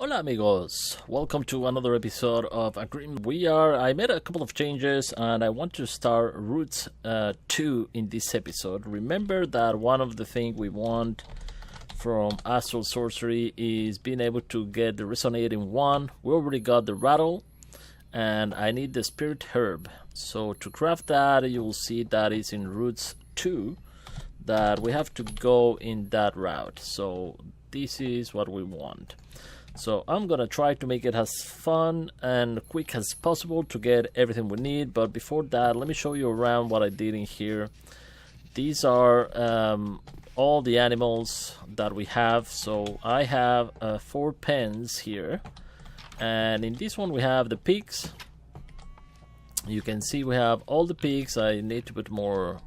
Hola amigos, welcome to another episode of Agreement. I made a couple of changes and I want to start Roots 2 in this episode. Remember that one of the things we want from Astral Sorcery is being able to get the Resonating One. We already got the Rattle and I need the Spirit Herb. So to craft that, you will see that it's in Roots 2 that we have to go in that route. So this is what we want. So I'm gonna try to make it as fun and quick as possible to get everything we need, but before that let me show you around what I did in here. These are all the animals that we have. So I have 4 pens here, and in this one we have the pigs. You can see we have all the pigs. I need to put more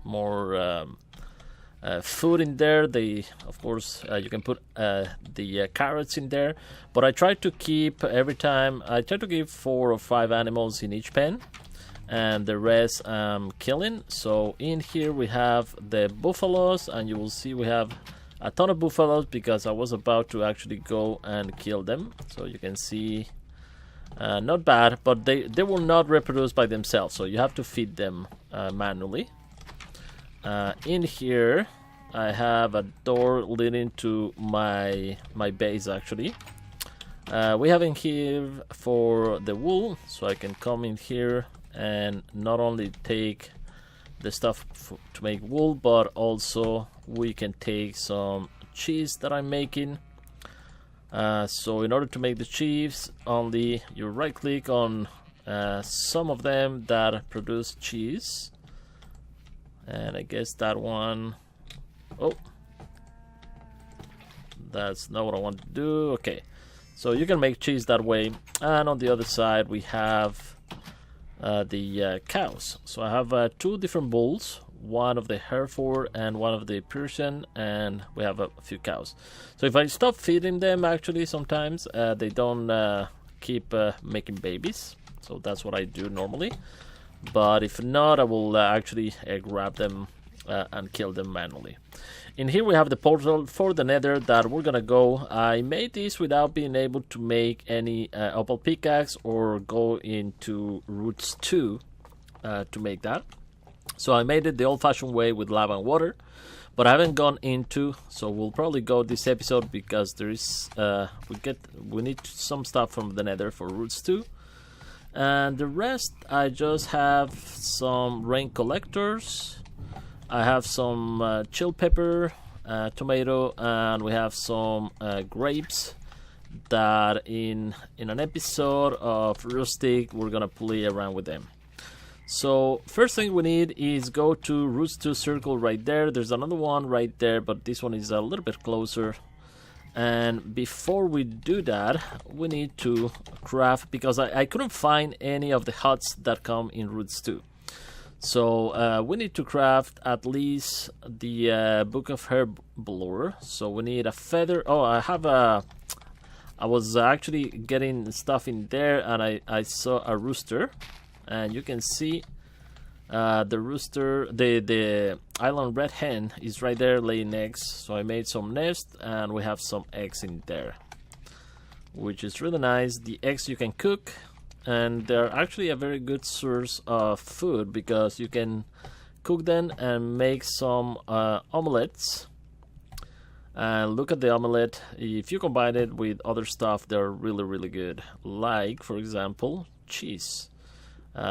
food in there. Of course, you can put the carrots in there, but I try to keep every time. I try to keep 4 or 5 animals in each pen, and the rest I'm killing. So in here we have the buffaloes, and you will see we have a ton of buffaloes because I was about to actually go and kill them. So you can see, not bad, but they will not reproduce by themselves. So you have to feed them manually. In here I have a door leading to my base actually. We have in here for the wool, so I can come in here and not only take the stuff to make wool, but also we can take some cheese that I'm making. So in order to make the cheese, only you right click on some of them that produce cheese. And I guess that one, oh, that's not what I want to do. Okay, so you can make cheese that way. And on the other side we have the cows. So I have 2 different bulls, one of the Hereford and one of the Persian, and we have a few cows. So if I stop feeding them, actually sometimes they don't keep making babies. So that's what I do normally. But if not, I will actually grab them and kill them manually. In here we have the portal for the Nether that we're gonna go. I made this without being able to make any opal pickaxe or go into Roots 2 to make that. So I made it the old-fashioned way with lava and water, but I haven't gone into. So we'll probably go this episode because there is we need some stuff from the Nether for Roots 2. And the rest, I just have some rain collectors. I have some chill pepper, tomato, and we have some grapes that in an episode of Rustic we're gonna play around with them. So first thing we need is go to Roots 2 circle right there. There's another one right there, but this one is a little bit closer. And before we do that, we need to craft, because I couldn't find any of the huts that come in Roots 2. So we need to craft at least the Book of Herb Lore. So we need a feather. Oh, I was actually getting stuff in there, and I saw a rooster, and you can see the rooster, the island red hen is right there laying eggs. So I made some nest and we have some eggs in there, which is really nice. The eggs you can cook, and they're actually a very good source of food because you can cook them and make some omelets. And look at the omelet. If you combine it with other stuff, they're really good. Like, for example, cheese.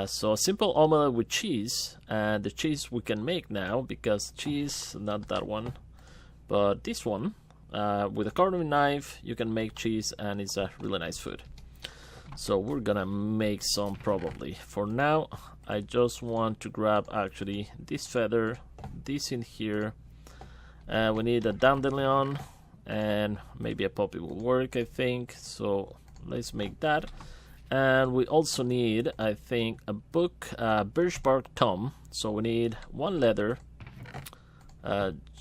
So a simple omelette with cheese, and the cheese we can make now, because cheese, not that one, but this one, with a carving knife you can make cheese, and it's a really nice food. So we're gonna make some probably. For now I just want to grab actually this feather, this in here. We need a dandelion, and maybe a poppy will work, I think. So let's make that. And we also need, I think, a book, birch bark tome. So we need 1 leather,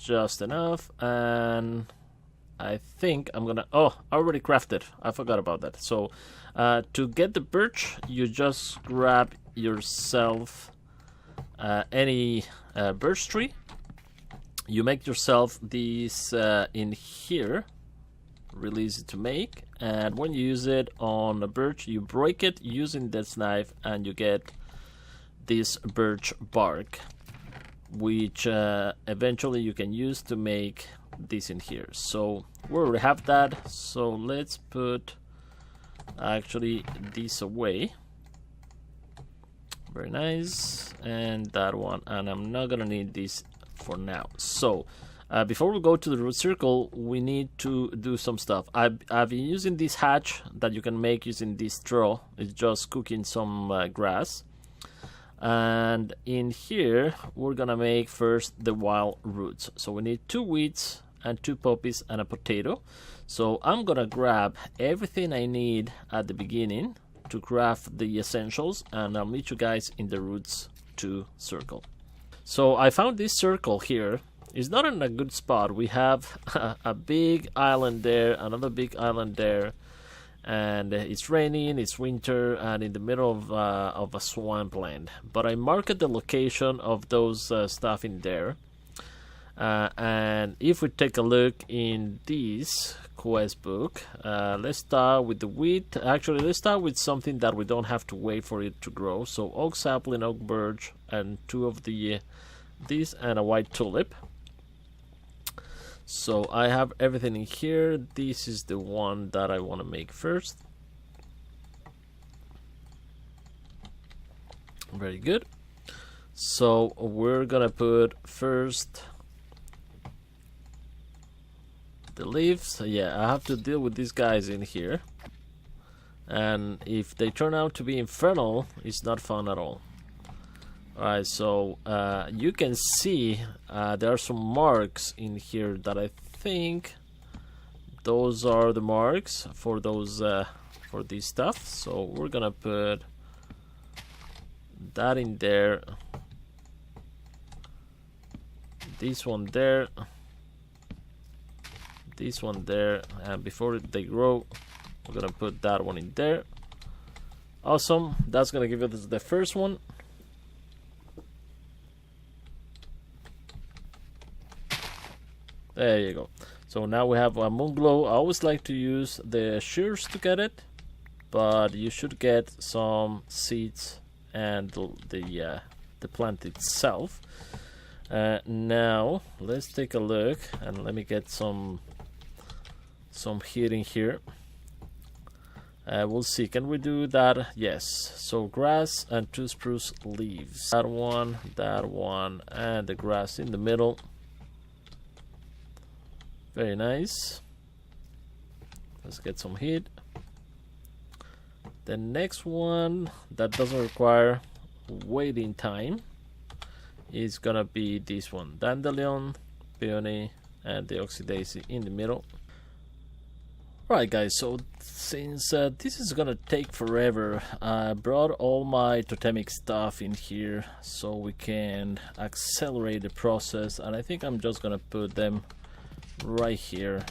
just enough. And I think I'm gonna, oh, I already crafted, I forgot about that. So to get the birch, you just grab yourself any birch tree. You make yourself these in here, really easy to make. and when you use it on a birch, you break it using this knife, and you get this birch bark, which eventually you can use to make this in here. So we already have that, so let's put actually this away. Very nice. And that one, and I'm not gonna need this for now. So before we go to the root circle, we need to do some stuff. I've been using this hatch that you can make using this straw. It's just cooking some grass. And in here, we're gonna make first the wild roots. So we need 2 wheats and 2 poppies and a potato. So I'm gonna grab everything I need at the beginning to craft the essentials, and I'll meet you guys in the roots 2 circle. So I found this circle here. It's not in a good spot. We have a big island there, another big island there, and it's raining, it's winter, and in the middle of a swampland. But I marked the location of those stuff in there. And if we take a look in this quest book, let's start with the wheat. Actually, let's start with something that we don't have to wait for it to grow. So oak sapling, oak birch, and 2 of the these, and a white tulip. So I have everything in here. This is the one that I want to make first. Very good. So we're gonna put first the leaves. Yeah, I have to deal with these guys in here, and if they turn out to be infernal, it's not fun at all. Alright, so you can see there are some marks in here that I think those are the marks for those for this stuff. So we're gonna put that in there, this one there, this one there, and before they grow, we're gonna put that one in there. Awesome, that's gonna give us the first one. There you go. So now we have a moon glow. I always like to use the shears to get it, but you should get some seeds and the plant itself. Now let's take a look, and let me get some heat in here. We'll see, can we do that? Yes. So grass and 2 spruce leaves, that one, and the grass in the middle. Very nice. Let's get some heat. The next one that doesn't require waiting time is gonna be this one, dandelion, peony, and the oxydaisy in the middle. Right guys, so since this is gonna take forever, I brought all my totemic stuff in here so we can accelerate the process, and I think I'm just gonna put them right here.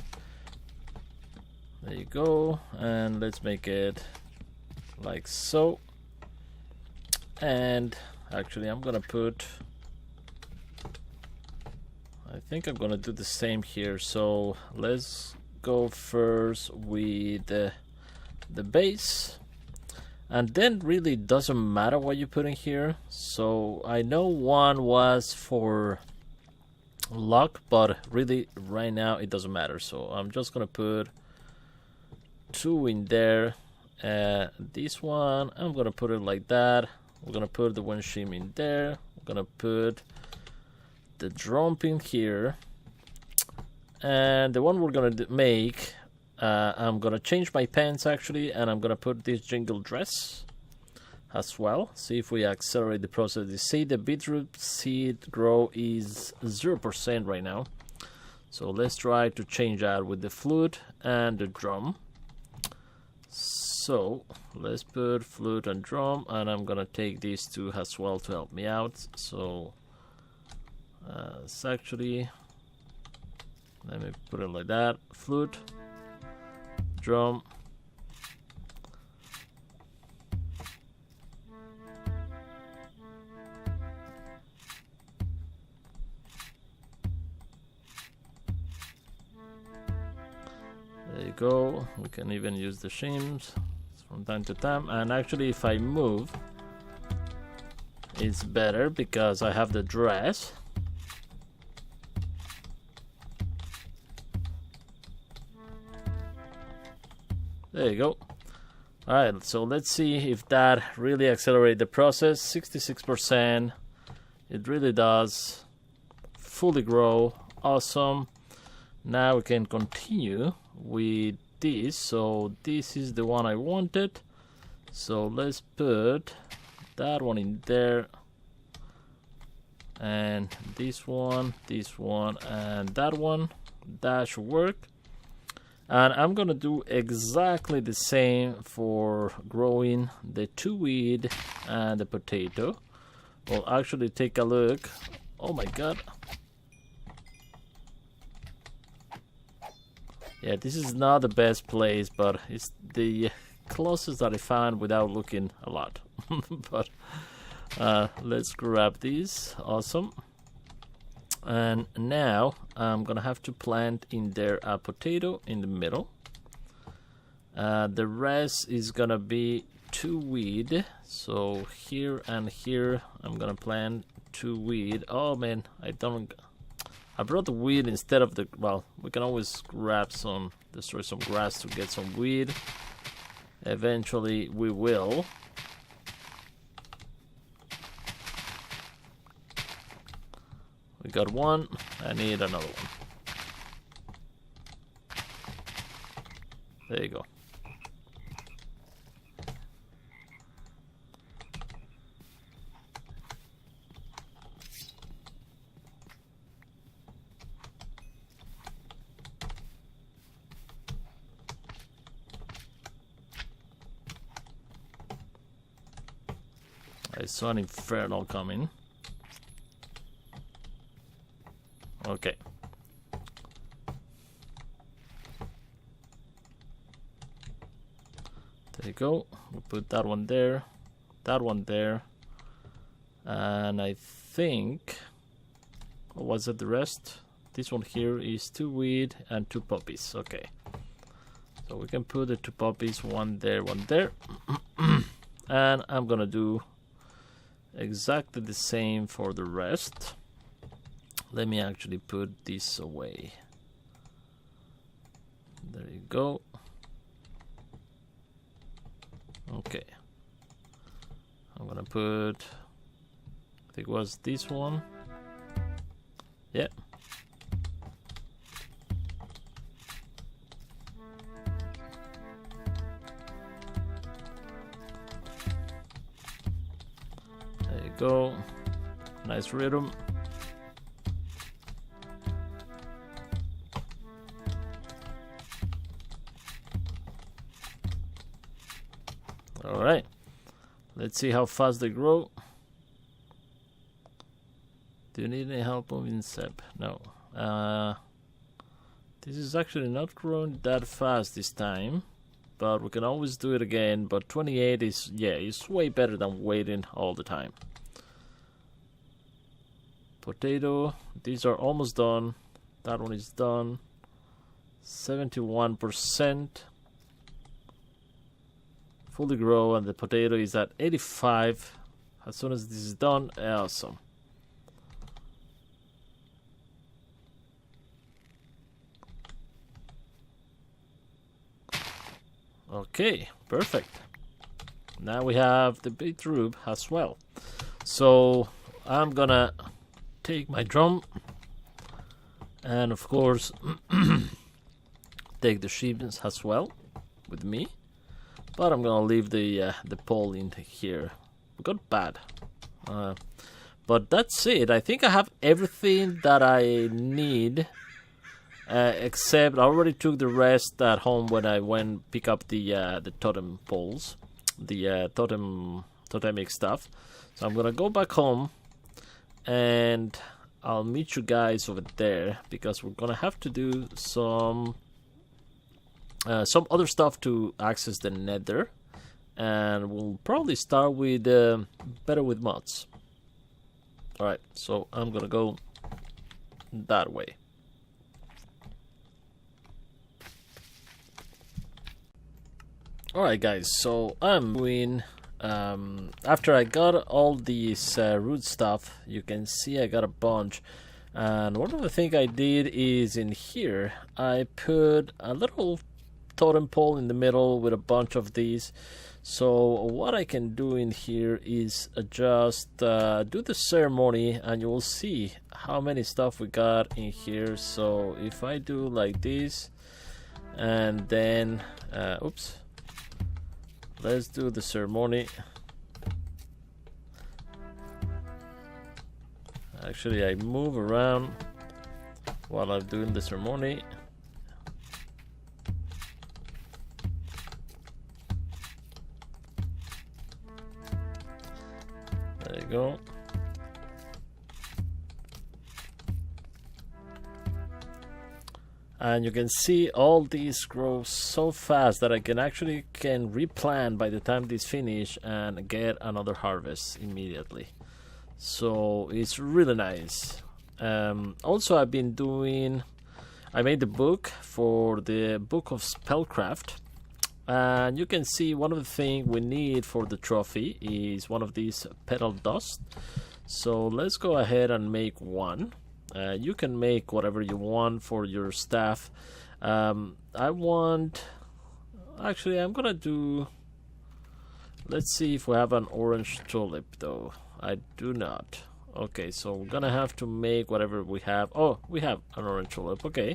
There you go, and let's make it like so. And actually I'm gonna put, I think I'm gonna do the same here. So let's go first with the base, and then really doesn't matter what you put in here. So I know one was for luck, but really right now it doesn't matter. So I'm just gonna put 2 in there. This one I'm gonna put it like that. We're gonna put the one shim in there. We're gonna put the drum pin here, and the one we're gonna make, I'm gonna change my pants actually, and I'm gonna put this jingle dress as well. See if we accelerate the process. You see the beetroot seed grow is 0% right now, so let's try to change that with the flute and the drum. So let's put flute and drum, and I'm gonna take these 2 as well to help me out. So it's actually, let me put it like that, flute, drum, you go. We can even use the shims from time to time. And actually, if I move, it's better because I have the dress. There you go. Alright, so let's see if that really accelerates the process. 66%. It really does. Fully grow. Awesome. Now we can continue with this. So this is the one I wanted. So let's put that one in there. And this one, and that one. That should work. And I'm gonna do exactly the same for growing the 2 weed and the potato. We'll actually take a look. Oh my god. Yeah, this is not the best place, but it's the closest that I found without looking a lot. But let's grab these. Awesome. And now I'm gonna have to plant in there a potato in the middle. The rest is gonna be 2 weed. So here and here I'm gonna plant 2 weed. Oh man, I brought the weed instead of the, well, we can always grab some, destroy some grass to get some weed. Eventually we will. We got one. I need another one. There you go. I saw an infernal coming. Okay. There you go. We'll put that one there, and I think, what was it, the rest? This one here is 2 weed and 2 poppies. Okay. So we can put the 2 poppies, one there, one there. And I'm gonna do exactly the same for the rest. Let me actually put this away. There you go. Okay. I'm gonna put, I think it was this one. Yeah. There you go. Nice rhythm. Alright, let's see how fast they grow. Do you need any help moving sep? No. This is actually not growing that fast this time, but we can always do it again. But 28 is, yeah, it's way better than waiting all the time. Potato, these are almost done. That one is done. 71%. Fully grow, and the potato is at 85. As soon as this is done, awesome. Okay, perfect. Now we have the beetroot as well. So I'm gonna take my drum and of course take the sheep as well with me. But I'm gonna leave the pole in here. We got bad. But that's it. I think I have everything that I need. Except I already took the rest at home when I went pick up the totem poles, the totemic stuff. So I'm gonna go back home, and I'll meet you guys over there because we're gonna have to do some other stuff to access the Nether, and we'll probably start with better with mods. All right, so I'm gonna go that way. Alright guys, so I'm doing, after I got all these root stuff, you can see I got a bunch, and one of the things I did is in here, I put a little totem pole in the middle with a bunch of these. So what I can do in here is just do the ceremony, and you will see how many stuff we got in here. So if I do like this, and then, oops. Let's do the ceremony. Actually, I move around while I'm doing the ceremony. There you go. And you can see all these grow so fast that I can replant by the time this finish and get another harvest immediately. So it's really nice. Also, I made the book for the book of spellcraft, and you can see one of the things we need for the trophy is one of these petal dust. So let's go ahead and make one. You can make whatever you want for your staff. I'm gonna do, let's see if we have an orange tulip though. I do not. Okay, so we're gonna have to make whatever we have. Oh, we have an orange tulip. Okay,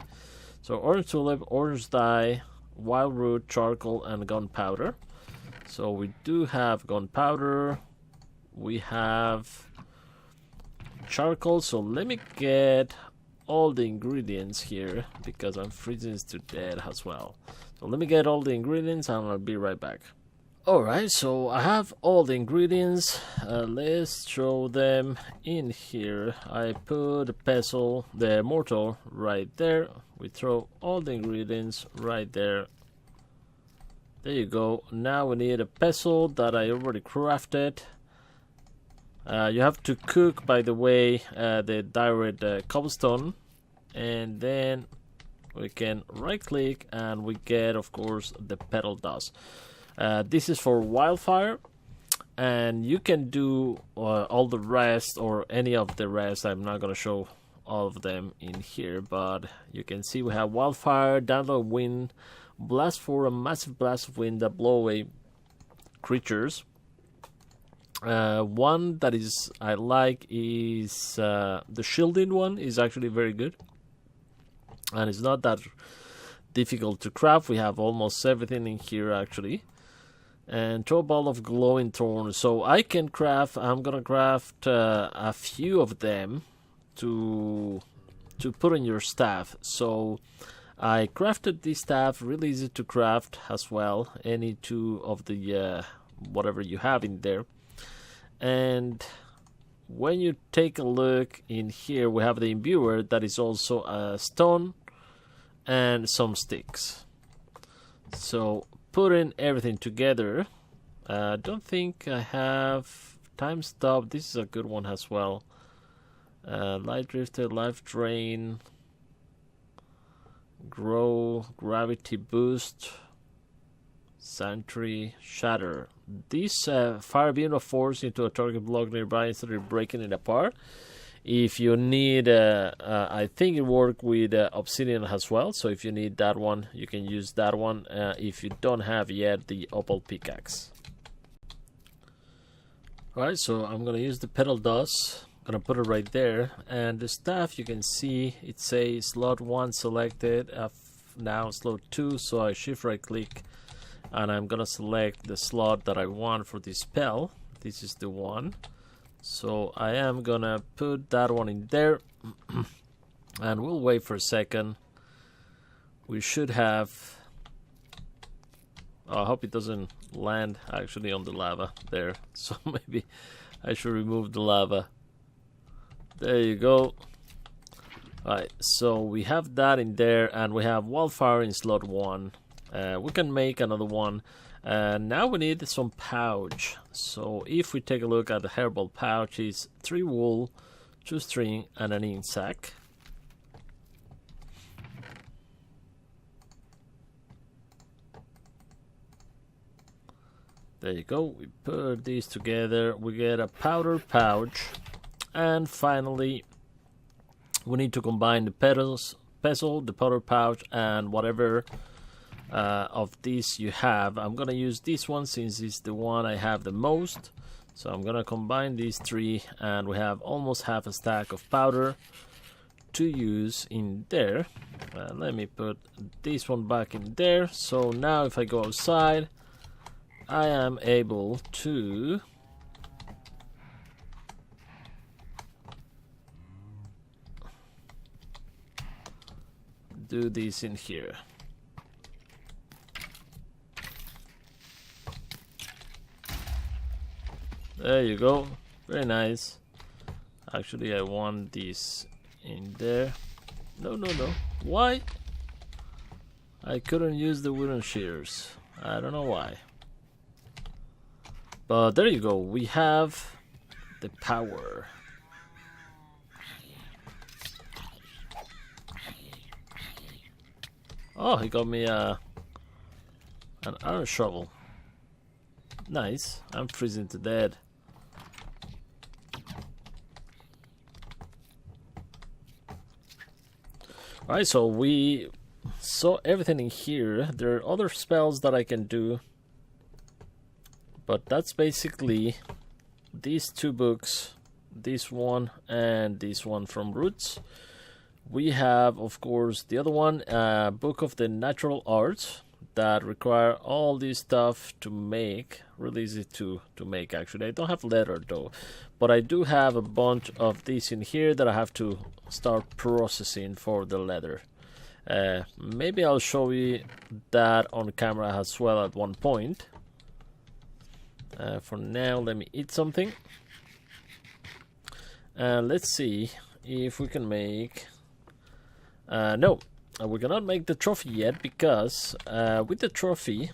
so orange tulip, orange dye, wild root, charcoal, and gunpowder. So we do have gunpowder. We have charcoal, so let me get all the ingredients here because I'm freezing to death as well. So let me get all the ingredients and I'll be right back. Alright, so I have all the ingredients. Let's throw them in here. I put a pestle, the mortar right there. We throw all the ingredients right there. There you go. Now we need a pestle that I already crafted. You have to cook, by the way, the direct cobblestone, and then we can right click and we get, of course, the petal dust. This is for wildfire, and you can do all the rest or any of the rest. I'm not going to show all of them in here, but you can see we have wildfire, download wind, blast for a massive blast of wind that blow away creatures. One that is I like is the shielding one is actually very good, and it's not that difficult to craft. We have almost everything in here actually. And throw a ball of glowing thorns. So I can craft. I'm gonna craft a few of them to put in your staff. So I crafted this staff, really easy to craft as well. Any two of the whatever you have in there. And when you take a look in here, we have the imbuer that is also a stone and some sticks. So putting everything together, I don't think I have time stop. This is a good one as well. Light drifter, life drain, grow, gravity boost, sentry, shatter. This fire beam of force into a target block nearby instead of breaking it apart. If you need, I think it works with obsidian as well. So if you need that one, you can use that one. If you don't have yet the opal pickaxe. Alright, so I'm gonna use the petal dust. I'm gonna put it right there, and the staff, you can see it says slot 1 selected. Now slot 2, so I shift right click. And I'm gonna select the slot that I want for this spell. This is the one. So I am gonna put that one in there. And we'll wait for a second. We should have... Oh, I hope it doesn't land actually on the lava there. So maybe I should remove the lava. There you go. Alright, so we have that in there, and we have wildfire in slot 1. We can make another one. Now we need some pouch. So if we take a look at the herbal pouch, it's 3 wool, 2 string, and an ink sack. There you go. We put these together. We get a powder pouch. And finally, we need to combine the pestle, the powder pouch, and whatever of these you have. I'm gonna use this one since it's the one I have the most. So I'm gonna combine these three, and we have almost half a stack of powder to use in there. Let me put this one back in there. So now if I go outside, I am able to do this in here. There you go. Very nice. Actually, I want this in there. No. Why? I couldn't use the wooden shears. I don't know why. But there you go. We have the power. Oh, he got me an iron shovel. Nice. I'm freezing to death. Alright, so we saw everything in here. There are other spells that I can do, but that's basically these two books, this one and this one from Roots. We have, of course, the other one, Book of the Natural Arts, that require all this stuff to make. Really easy to make, actually. I don't have leather though, but I do have a bunch of these in here that I have to start processing for the leather. Maybe I'll show you that on camera as well at one point. For now, let me eat something. Let's see if we can make... no, we cannot make the trophy yet, because with the trophy,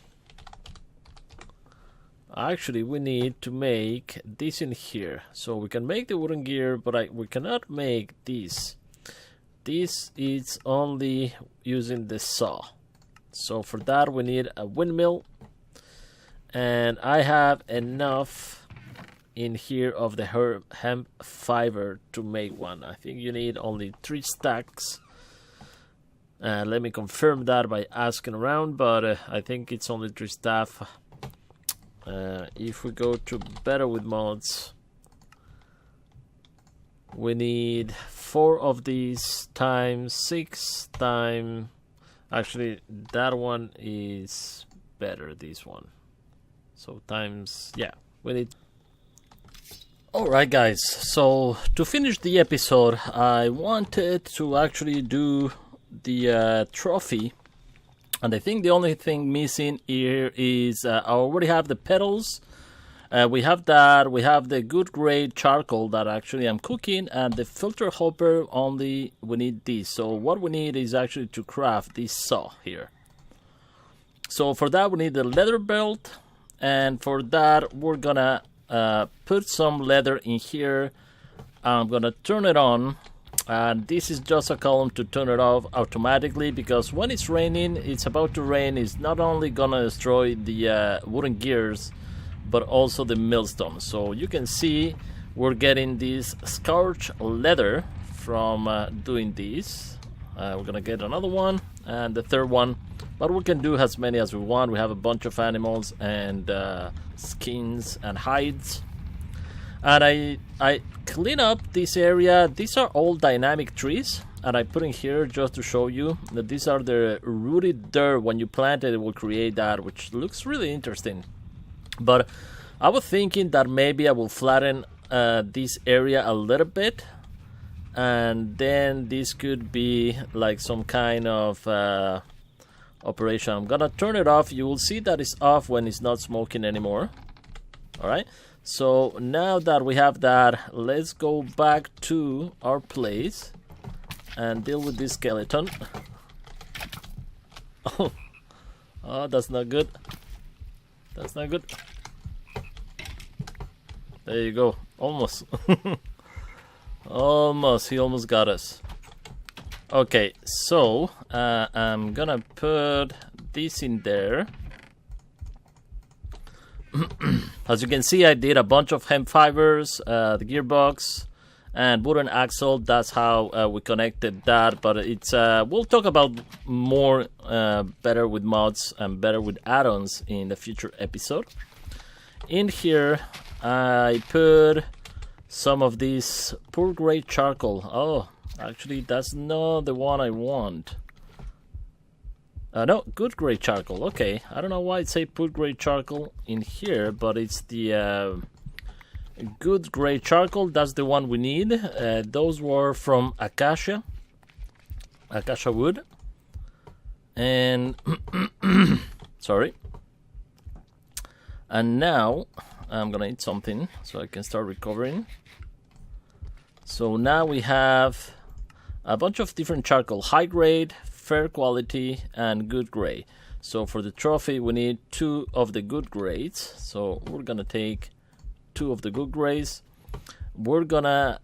actually we need to make this in here. So we can make the wooden gear, but we cannot make this. This is only using the saw. So for that we need a windmill, and I have enough in here of the hemp fiber to make one. I think you need only 3 stacks. Let me confirm that by asking around, but I think it's only 3 staff. If we go to better with mods, we need 4 of these times 6 times. Actually, that one is better, this one. So times, yeah, we need. Alright guys, so to finish the episode, I wanted to actually do the trophy, and I think the only thing missing here is I already have the petals. We have that, we have the good grade charcoal that actually I'm cooking, and the filter hopper only we need this. So what we need is actually to craft this saw here. So for that we need the leather belt, and for that we're gonna put some leather in here. I'm gonna turn it on, and this is just a column to turn it off automatically, because when it's raining, it's about to rain, it's not only gonna destroy the wooden gears but also the millstone. So you can see we're getting this scorched leather from doing this. We're gonna get another one and the third one, but we can do as many as we want. We have a bunch of animals and skins and hides. And I clean up this area. These are all dynamic trees, and I put in here just to show you that these are the rooted dirt. When you plant it, it will create that, which looks really interesting. But I was thinking that maybe I will flatten this area a little bit, and then this could be like some kind of operation. I'm gonna turn it off. You will see that it's off when it's not smoking anymore. Alright, so now that we have that, let's go back to our place and deal with this skeleton. Oh, that's not good. That's not good. There you go. Almost. Almost. He almost got us. Okay, so I'm gonna put this in there. As you can see, I did a bunch of hemp fibers, the gearbox, and wooden axle. That's how we connected that. But it's we'll talk about more better with mods and better with add-ons in the future episode. In here, I put some of this poor gray charcoal. Oh, actually, that's not the one I want. No, good gray charcoal. Okay, I don't know why it say put gray charcoal in here, but it's the good gray charcoal. That's the one we need. Those were from acacia wood, and sorry. And now I'm gonna eat something so I can start recovering. So now we have a bunch of different charcoal: high grade, fair quality, and good gray. So for the trophy we need 2 of the good grades, so we're gonna take 2 of the good grays. We're gonna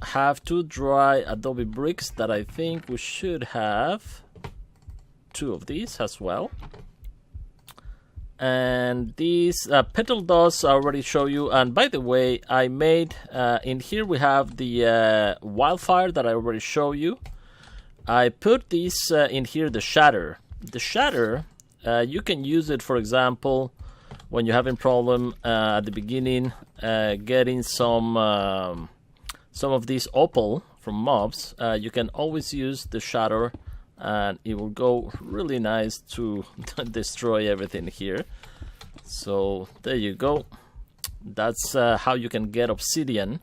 have 2 dry adobe bricks that I think we should have 2 of these as well. And these petal dust I already show you. And by the way, I made in here we have the wildfire that I already show you. I put this in here, the shatter. The shatter, you can use it, for example, when you're having problem at the beginning getting some of these opal from mobs. You can always use the shatter, and it will go really nice to destroy everything here. So there you go. That's how you can get obsidian.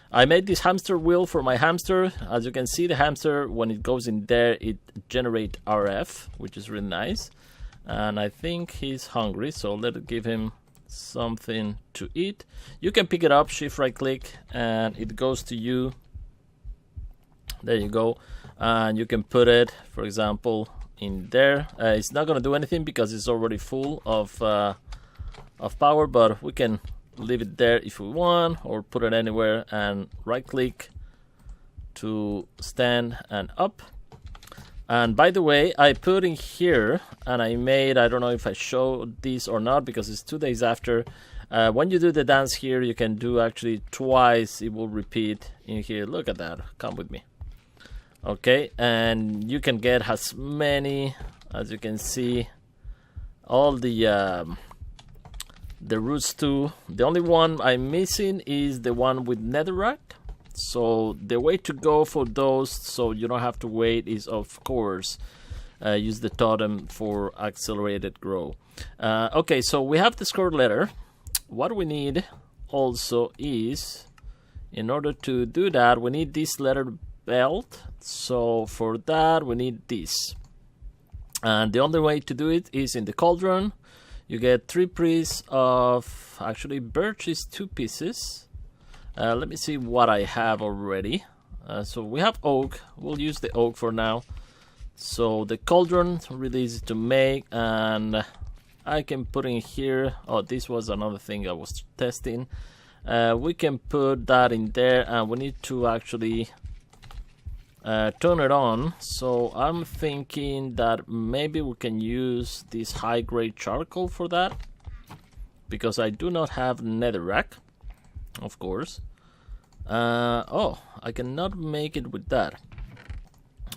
I made this hamster wheel for my hamster. As you can see, the hamster, when it goes in there, it generates RF, which is really nice. And I think he's hungry, so let's give him something to eat. You can pick it up, shift right click, and it goes to you. There you go. And you can put it, for example, in there. It's not going to do anything because it's already full of power, but we can leave it there if we want, or put it anywhere and right click to stand and up. And by the way, I put in here, and I made, I don't know if I showed this or not because it's 2 days after. When you do the dance here, you can do actually twice. It will repeat in here. Look at that. Come with me. Okay, and you can get as many as you can see. All the roots too. The only one I'm missing is the one with netherrack. So the way to go for those, so you don't have to wait, is of course use the totem for accelerated grow. Okay, so we have the score letter. What we need also is, in order to do that, we need this letter belt. So for that we need this, and the only way to do it is in the cauldron. You get 3 pieces of, actually birch is 2 pieces. Let me see what I have already. So we have oak. We'll use the oak for now. So the cauldron really easy to make, and I can put in here. Oh, this was another thing I was testing. We can put that in there, and we need to actually turn it on. So I'm thinking that maybe we can use this high grade charcoal for that, because I do not have netherrack, of course. Oh, I cannot make it with that.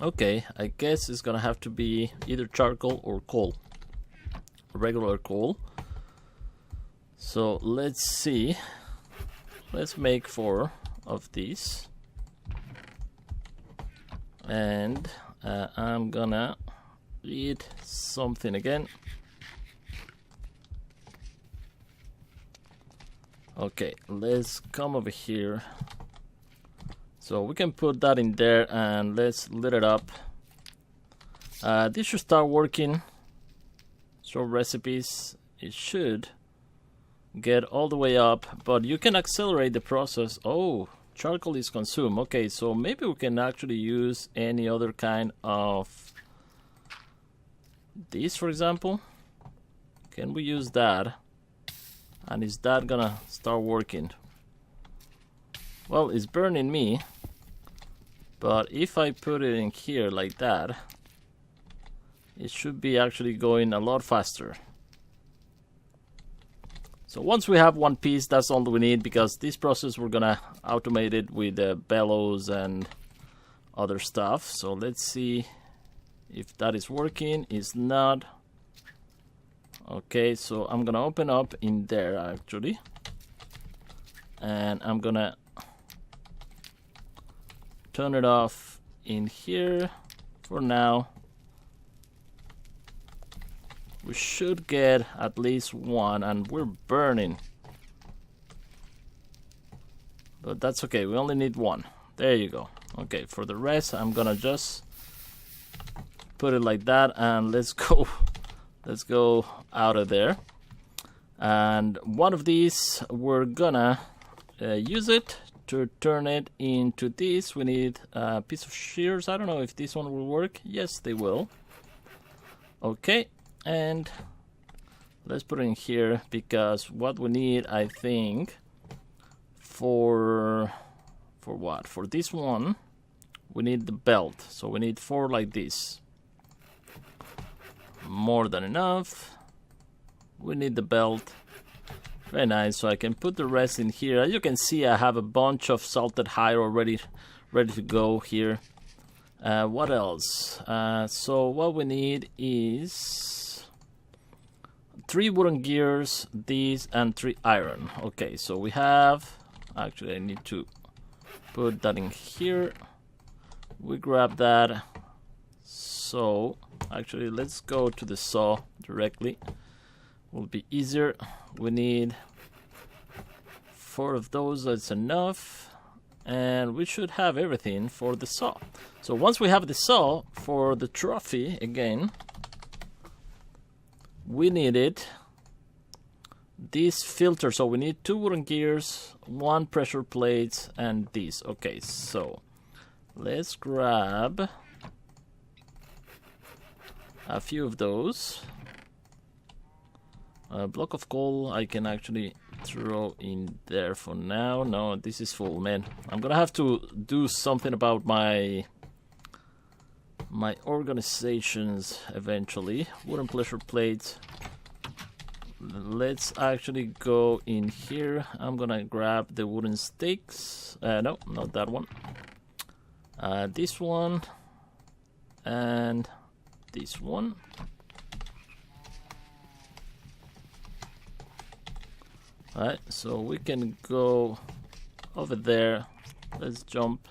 Okay, I guess it's gonna have to be either charcoal or coal, regular coal. So let's see, let's make 4 of these. And I'm gonna eat something again. Okay, let's come over here. So we can put that in there, and let's lit it up. This should start working. So recipes, it should get all the way up, but you can accelerate the process. Oh, charcoal is consumed. Okay, so maybe we can actually use any other kind of this, for example. Can we use that? And is that gonna start working? Well, it's burning me, but if I put it in here like that, it should be actually going a lot faster. So once we have one piece, that's all we need, because this process we're gonna automate it with bellows and other stuff. So let's see if that is working. It's not. Okay, so I'm gonna open up in there actually, and I'm gonna turn it off in here for now. We should get at least one, and we're burning. But that's okay, we only need one. There you go. Okay, for the rest, I'm gonna just put it like that, and let's go. Let's go out of there. And one of these, we're gonna use it to turn it into this. We need a piece of shears. I don't know if this one will work. Yes, they will. Okay. And let's put it in here, because what we need, I think, for what? For this one, we need the belt. So we need 4 like this. More than enough. We need the belt. Very nice. So I can put the rest in here. As you can see, I have a bunch of salted hide already ready to go here. What else? So what we need is 3 wooden gears, these, and 3 iron. Okay, so we have, actually I need to put that in here. We grab that. So actually let's go to the saw directly. Will be easier. We need 4 of those, that's enough. And we should have everything for the saw. So once we have the saw, for the trophy again, we needed this filter. So we need 2 wooden gears, 1 pressure plate, and this. Okay, so let's grab a few of those. A block of coal I can actually throw in there for now. No, this is full, man. I'm gonna have to do something about my organizations eventually. Wooden pressure plates. Let's actually go in here. I'm gonna grab the wooden stakes. No, not that one. This one and this one. Alright, so we can go over there. Let's jump.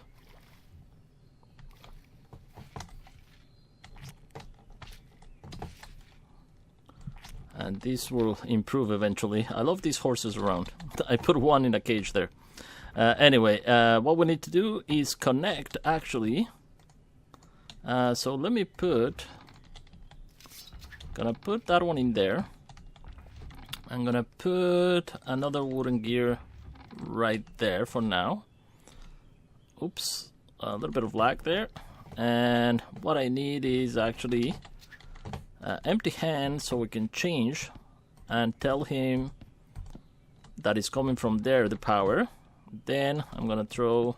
And this will improve eventually. I love these horses around. I put one in a cage there. Anyway, what we need to do is connect actually. So let me gonna put that one in there. I'm gonna put another wooden gear right there for now. Oops, a little bit of lag there. And what I need is actually empty hand, so we can change and tell him that it's coming from there, the power. Then I'm gonna throw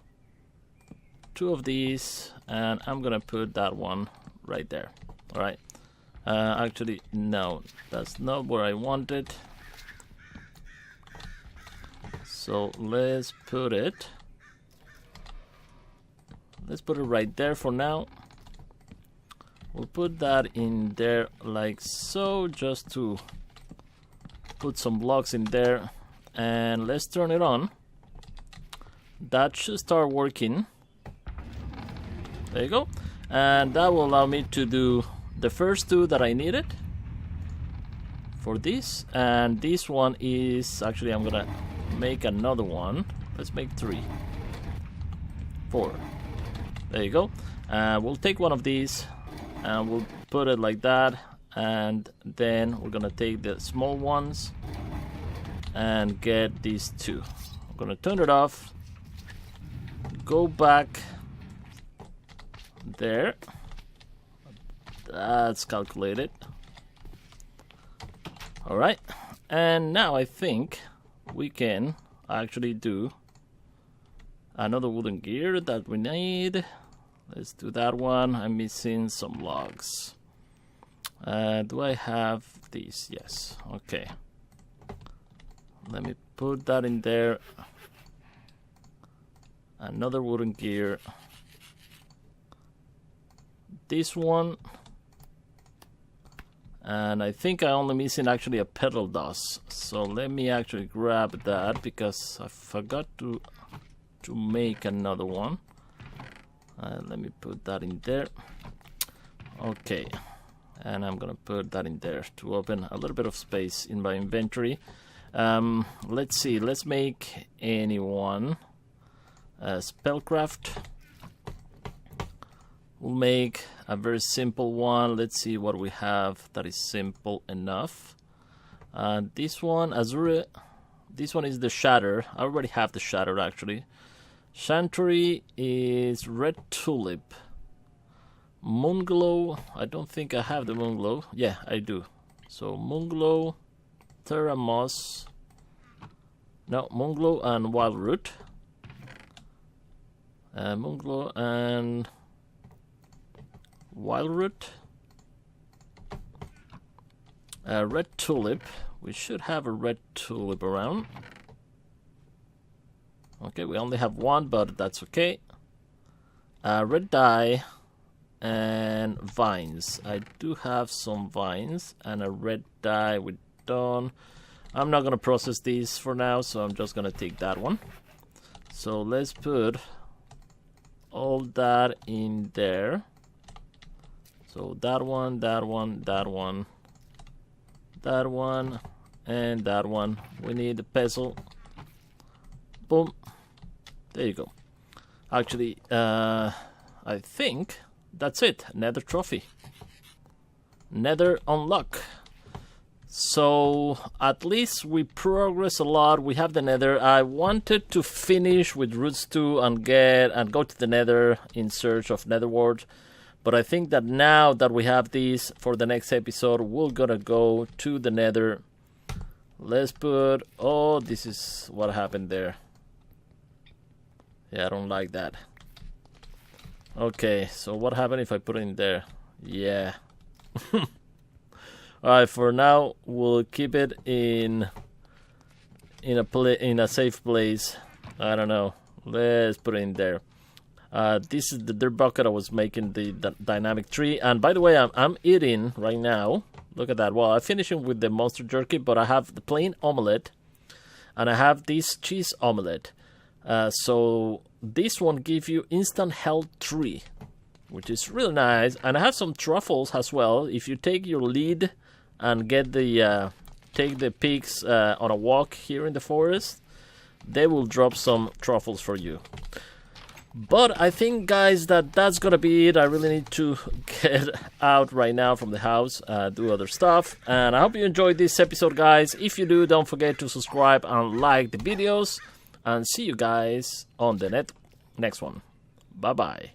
2 of these, and I'm gonna put that one right there. All right. Actually, no, that's not where I want it. So let's put it right there for now. We'll put that in there like so, just to put some blocks in there, and let's turn it on. That should start working. There you go. And that will allow me to do the first 2 that I needed for this. And this one is actually, I'm gonna make another one. Let's make 3, 4. There you go. We'll take one of these and we'll put it like that, and then we're gonna take the small ones and get these 2. I'm gonna turn it off, go back there. That's calculated. All right, and now I think we can actually do another wooden gear that we need. Let's do that one. I'm missing some logs. Do I have these? Yes. Okay. Let me put that in there. Another wooden gear. This one. And I think I'm only missing actually a pedal dust. So let me actually grab that because I forgot to make another one. Let me put that in there. Okay. And I'm gonna put that in there to open a little bit of space in my inventory. Let's see, let's make anyone. Spellcraft. We'll make a very simple one. Let's see what we have that is simple enough. This one, Azure. This one is the Shatter. I already have the Shatter actually. Chantry is Red Tulip. Moonglow, I don't think I have the Moonglow. Yeah, I do. So Moonglow, Terra Moss. No, Moonglow and Wild Root. Moonglow and Wild Root. Red Tulip. We should have a Red Tulip around. Okay, we only have one, but that's okay. Red Dye. And vines. I do have some vines and a red dye with dawn. I'm not gonna process these for now, so I'm just gonna take that one. So let's put all that in there. So that one, that one, that one, that one, and that one. We need the pestle. Boom. There you go. Actually, I think that's it. Nether trophy. Nether unlock. So at least we progress a lot. We have the Nether. I wanted to finish with Roots 2 and go to the Nether in search of Nether wart. But I think that now that we have these for the next episode, we're gonna go to the Nether. Let's put... Oh, this is what happened there. Yeah, I don't like that. Okay, so what happened if I put it in there? Yeah. Alright, for now we'll keep it in a safe place. I don't know. Let's put it in there. This is the dirt bucket I was making the dynamic tree. And by the way, I'm eating right now. Look at that. Well, I'm finishing with the monster jerky, but I have the plain omelette and I have this cheese omelette. So this one gives you instant health 3, which is really nice. And I have some truffles as well. If you take your lead and get the take the pigs on a walk here in the forest, they will drop some truffles for you. But I think, guys, that's gonna be it. I really need to get out right now from the house, do other stuff. And I hope you enjoyed this episode, guys. If you do, don't forget to subscribe and like the videos. And see you guys on the next one. Bye-bye.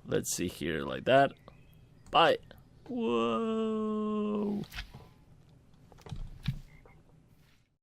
Let's see here like that. Bye. Whoa.